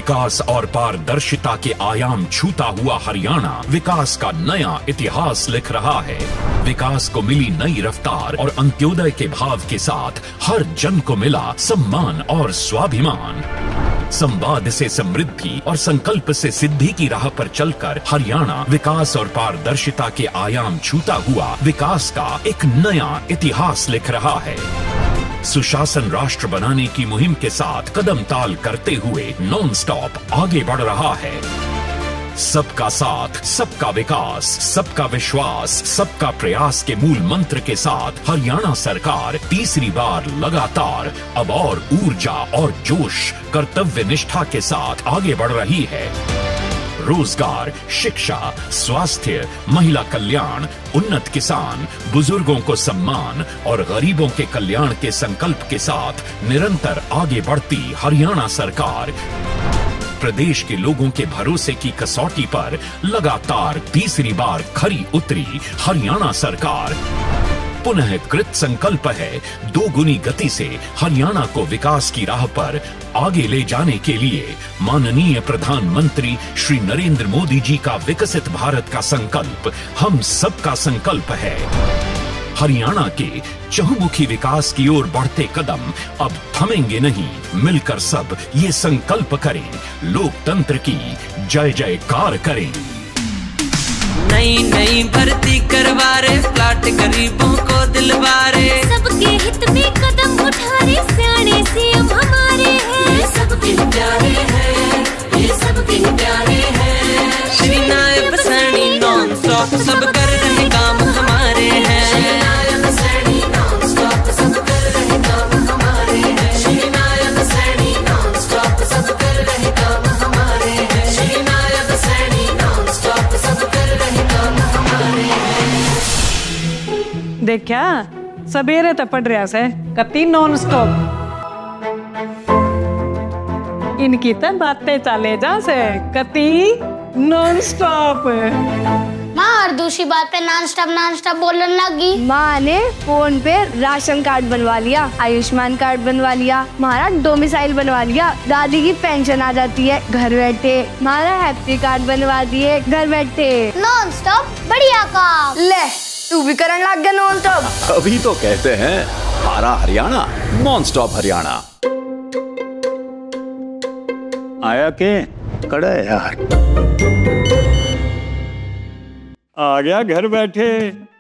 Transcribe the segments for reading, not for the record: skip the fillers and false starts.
विकास और पारदर्शिता के आयाम छूता हुआ हरियाणा विकास का नया इतिहास लिख रहा है। विकास को मिली नई रफ्तार और अंत्योदय के भाव के साथ हर जन को मिला सम्मान और स्वाभिमान। संवाद से समृद्धि और संकल्प से सिद्धि की राह पर चलकर हरियाणा विकास और पारदर्शिता के आयाम छूता हुआ विकास का एक नया इतिहास लिख रहा है। सुशासन राष्ट्र बनाने की मुहिम के साथ कदम ताल करते हुए नॉन स्टॉप आगे बढ़ रहा है। सबका साथ, सबका विकास, सबका विश्वास, सबका प्रयास के मूल मंत्र के साथ हरियाणा सरकार तीसरी बार लगातार अब और ऊर्जा और जोश, कर्तव्य निष्ठा के साथ आगे बढ़ रही है। रोजगार, शिक्षा, स्वास्थ्य, महिला कल्याण, उन्नत किसान, बुजुर्गों को सम्मान और गरीबों के कल्याण के संकल्प के साथ निरंतर आगे बढ़ती हरियाणा सरकार प्रदेश के लोगों के भरोसे की कसौटी पर लगातार तीसरी बार खरी उतरी हरियाणा सरकार पुनः कृत संकल्प है दोगुनी गति से हरियाणा को विकास की राह पर आगे ले जाने के लिए। माननीय प्रधानमंत्री श्री नरेंद्र मोदी जी का विकसित भारत का संकल्प हम सबका संकल्प है। हरियाणा के चहुमुखी विकास की ओर बढ़ते कदम अब थमेंगे नहीं। मिलकर सब ये संकल्प करें, लोकतंत्र की जय जयकार करें। नई नई भर्ती करवा रहे, प्लाट गरीबों को दिलवारे, सबके हित में कदम उठा रहे, सियाने सीएम हमारे हैं। ये सबके प्यारे हैं, ये सबके प्यारे हैं। श्री नायब सैनी नॉन स्टॉप सब कर रहे काम हमारे हैं। श्री नायब सैनी नॉन स्टॉप सब कर रहे काम हमारे हैं। श्री नायब सैनी नॉन स्टॉप सब कर रहे काम हमारे हैं। श्री नायब सैनी नॉन स्टॉप सब कर रहे काम हमारे हैं। देखा सवेरे तो पढ़ रहा से कति नॉन स्टॉप इनकी तो बातें चले जा से कति नॉन स्टॉप। माँ और दूसरी बात पे नॉन स्टॉप बोलने लगी। माँ ने फोन पे राशन कार्ड बनवा लिया, आयुष्मान कार्ड बनवा लिया, हमारा डोमिसाइल बनवा लिया, दादी की पेंशन आ जाती है घर बैठे, हमारा हैप्पी कार्ड बनवा दिए घर बैठे। नॉन स्टॉप बढ़िया काम। ले तू भी करने लग गया नॉन स्टॉप। अभी तो कहते हैं हमारा हरियाणा नॉन स्टॉप हरियाणा। आया के कड़ा है यार, आ गया घर बैठे।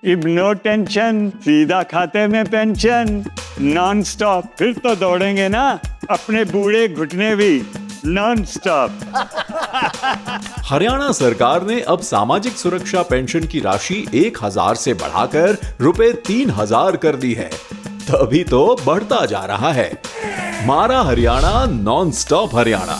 इब नो टेंशन, सीधा खाते में पेंशन। नॉन स्टॉप फिर तो दौड़ेंगे ना अपने बूढ़े घुटने भी नॉन स्टॉप। हरियाणा सरकार ने अब सामाजिक सुरक्षा पेंशन की राशि 1000 से बढ़ाकर रुपए 3000 कर दी है। तभी तो बढ़ता जा रहा है हमारा हरियाणा नॉन स्टॉप हरियाणा।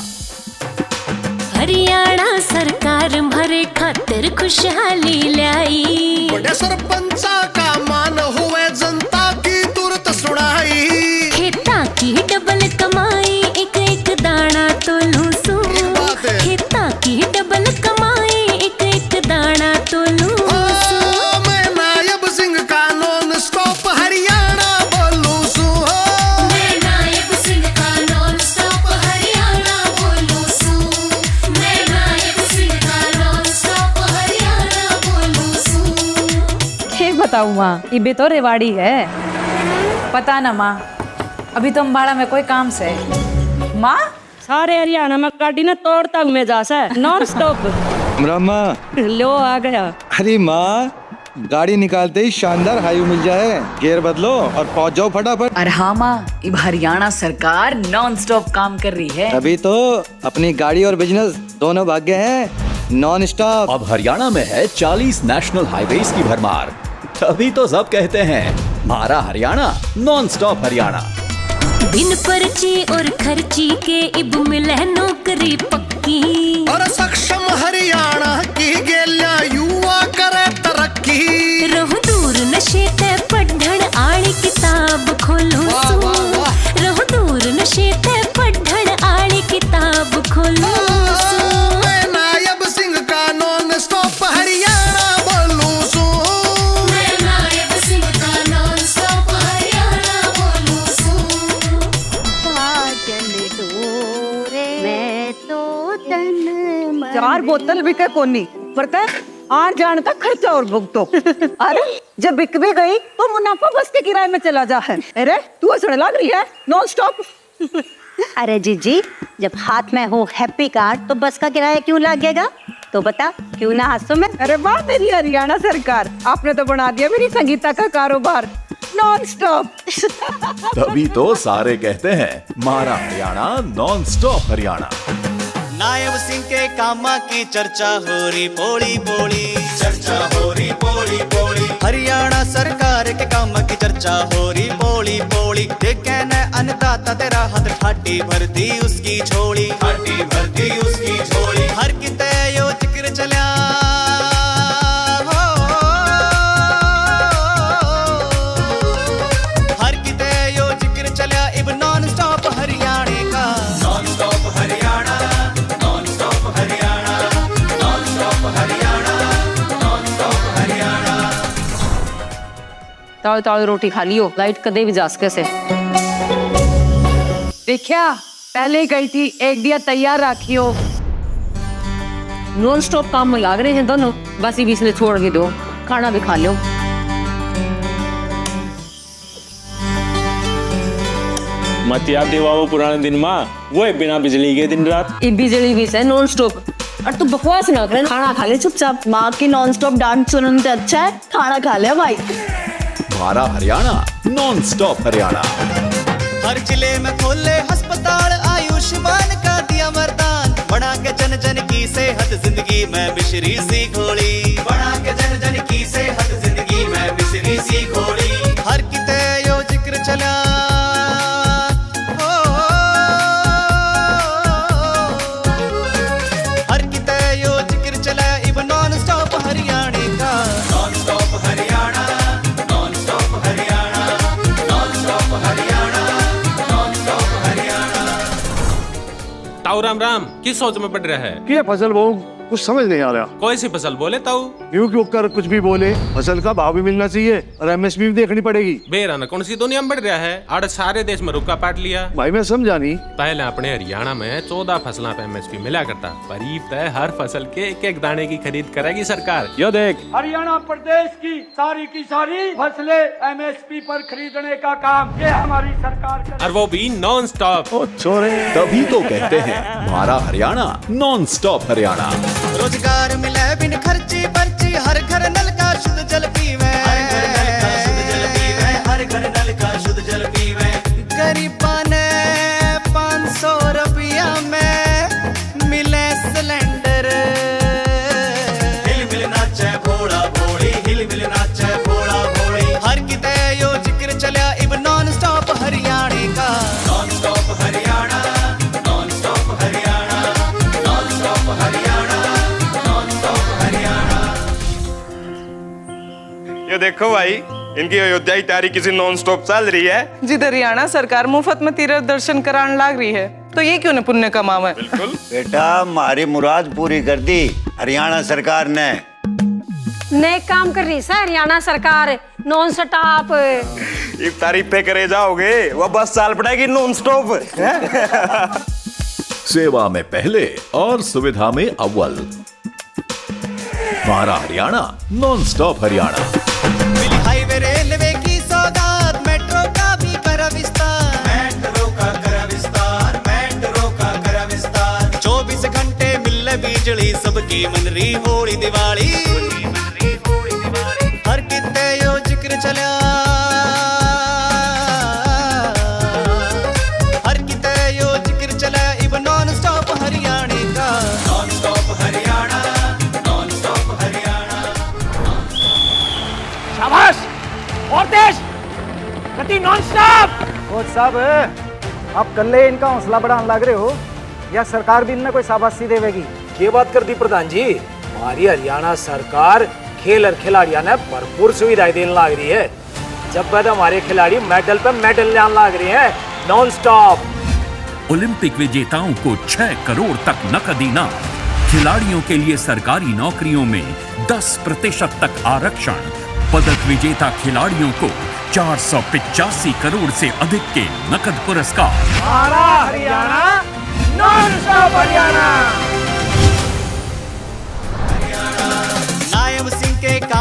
हरियाणा सरकार हमारे खातिर खुशहाली लाई, बड़े सरपंचा का मान हुए जनता की तुरंत सुनाई। खेता की डबल कमाई, एक एक दाना तो लूसू। खेता की डबल कमाई, एक एक दाना तो लूसू। मैं नायब सिंह का नॉन स्टॉप हरियाणा बोलूं सू। मैं नायब सिंह का नॉन स्टॉप हरियाणा बोलूं सू। मैं नायब सिंह का नॉन स्टॉप हरियाणा बोलूं सू। ये बताऊँ माँ, ये तो रेवाड़ी है। पता ना माँ, अभी तो अम्बाड़ा में कोई काम से। माँ सारे हरियाणा में गाड़ी ना तोड़ तक में जा से नॉन स्टॉप। ब्रह्मा लो आ गया। अरे माँ, गाड़ी निकालते ही शानदार हाईवे मिल जाए, गियर बदलो और पहुंच जाओ फटाफट। अरे हाँ माँ, अब हरियाणा सरकार नॉन स्टॉप काम कर रही है। अभी तो अपनी गाड़ी और बिजनेस दोनों भाग्य हैं नॉन स्टॉप। अब हरियाणा में है 40 नेशनल हाईवेज की भरमार। तभी तो सब कहते हैं हमारा हरियाणा नॉन स्टॉप हरियाणा। बिन पर्ची और खर्ची के इब मिले नौकरी पक्की, और सक्षम हरियाणा की गेल्या युवा करे तरक्की। रहो दूर नशे ते पढ़ण आली किताब खोलो सू। रहो दूर नशे ते पढ़ण आली किताब खोलो सू। मैं नायब सिंह का नॉन स्टॉप हरियाणा बोलूं सू। मैं नायब सिंह का नॉन स्टॉप हरियाणा बोलूं सू। चले डोरे मैं तो 4 बोतल बिके कोनी पड़ता है आर जाने का खर्चा और भुगतो। अरे जब बिक भी गई तो मुनाफा बस के किराए में चला जा है। अरे तू हंसने लग रही है नॉन स्टॉप। अरे जीजी, जब हाथ में हो हैप्पी कार्ड तो बस का किराया क्यों लगेगा? तो बता, क्यों ना हंसो मैं? अरे वाह मेरी हरियाणा सरकार, आपने तो बना दिया मेरी संगीता का कारोबार नॉन स्टॉप। तभी तो सारे कहते हैं मारा हरियाणा नॉन स्टॉप हरियाणा। नायब सिंह के कामा की चर्चा हो रही पोली पोली, चर्चा हो रही पोली पोली। हरियाणा सरकार के कामा की चर्चा हो रही पोली पोली। देखे न अन्नदाता तेरा हाथ ठाटी भर दी उसकी झोली, ठाटी भर दी उसकी झोली। हर किते यो जिक्र चल्या हर किते यो जिक्र चल्या इब नॉन स्टॉप हरियाणे का, non stop Haryana, non stop Haryana, non stop Haryana, non stop Haryana. ताऊ ताऊ रोटी खा लियो, लाइट कदे भी जा सके से। देखा पहले ही गई थी, एक दिया तैयार रखियो। नॉन स्टॉप काम में लग रहे हैं दोनों, बस बीच में छोड़ के दो, खाना भी खा लो। मत याद दिवाओ पुराने दिन माँ, वो है बिना बिजली के दिन रात। ये बिजली भी से नॉन स्टॉप, और तू बकवास ना कर, खाना खा ले चुपचाप। माँ की नॉन स्टॉप डांट सुनने से अच्छा है खाना खा ले भाई। मारा हरियाणा नॉन स्टॉप हरियाणा। हर जिले में खोले अस्पताल, आयुष्मान का दिया वरदान। बना के जन जन की सेहत जिंदगी में मिश्री सी घोली, बना के जन जन की सेहत जिंदगी में मिश्री सी घोली। हर किते यो जिक्र चला हर किते यो जिक्र चला इब नॉन स्टॉप हरियाणे का, non stop Haryana, non stop Haryana, non stop Haryana, non stop Haryana. ताऊ राम राम, किस सोच में पड़ रहा है? क्या फसल वो कुछ समझ नहीं आ रहा। कोई सी फसल बोले ताऊ? क्यों कर कुछ भी बोले, फसल का भाव भी मिलना चाहिए और एमएसपी भी देखनी पड़ेगी। बेराना कौन सी दुनिया में बढ़ रहा है? आड़ सारे देश में रुका पाट लिया। भाई मैं समझा नहीं। पहले अपने हरियाणा में 14 फसलों पे एमएसपी मिला करता, पर तय हर फसल के एक एक दाने की खरीद करेगी सरकार। यो देख, हरियाणा प्रदेश की सारी फसलें एमएसपी पर खरीदने का काम ये हमारी सरकार कर, और वो भी नॉन स्टॉप। तभी तो कहते हैं मारा हरियाणा नॉन स्टॉप हरियाणा। रोजगार मिले बिन खर्ची पर्ची, हर घर नल का शुद्ध जल पीवे, हर घर नल का शुद्ध जल पीवे, हर घर नल का शुद्ध जल पीवे। गरीबा ने 500 रुपया में मिले सिलेंडर, हिल मिल नाचे भोला भोली, हिल मिल नाचे भोला भोली। हर किते यो जिक्र चला इब नॉन स्टॉप हरियाणे का, non stop Haryana, non stop Haryana, non stop Haryana. ये देखो भाई, इनकी अयोध्या की तैयारी किसी नॉन स्टॉप चल रही है। जिधर हरियाणा सरकार मुफ्त में तीर्थ दर्शन कराने लग रही है, तो ये क्यों न पुण्य कमावे। बिल्कुल बेटा, हमारी मुराद पूरी कर दी हरियाणा सरकार ने। नए काम कर रही है हरियाणा सरकार नॉन स्टॉप। ये तारीफें करे जाओगे, वो बस साल पड़ेगी नॉन स्टॉप। सेवा में पहले और सुविधा में अव्वल। मारा हरियाणा नॉन स्टॉप हरियाणा। मिली हाईवे रेलवे की सौगात, मेट्रो का भी कर विस्तार, मेट्रो का कर विस्तार, मेट्रो का कर विस्तार। 24 घंटे मिल बिजली, सबकी मनरी होली दिवाली, हर किते यो जिक्र चला हर किते यो जिक्र चला इब नॉन स्टॉप हरियाणे का, non stop Haryana, non stop Haryana. शाबाश और देश गति नॉन स्टॉप। कोच साहब, आप कल्ले इनका हौसला बढ़ाने लग रहे हो या सरकार भी इनने कोई शाबाशी देवेगी? ये बात कर दी प्रधान जी, हमारी हरियाणा सरकार खेल और खिलाड़ियों ने भरपूर सुविधाएं देने लग रही है। जब बाद हमारे खिलाड़ी मेडल पे मेडल लाने लग रहे हैं नॉन स्टॉप। ओलंपिक विजेताओं को 6 करोड़ तक नकद इनाम, खिलाड़ियों के लिए सरकारी नौकरियों में 10% तक आरक्षण, पदक विजेता खिलाड़ियों को 485 करोड़ से अधिक के नकद पुरस्कार। हमारा हरियाणा नॉन स्टॉप हरियाणा।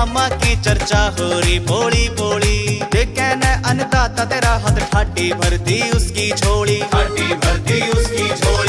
मामा की चर्चा हो रही पोली पोली। देखे न अन्नदाता तेरा हाथ ठाटी भरती उसकी झोली, ठाटी भरती उसकी झोली।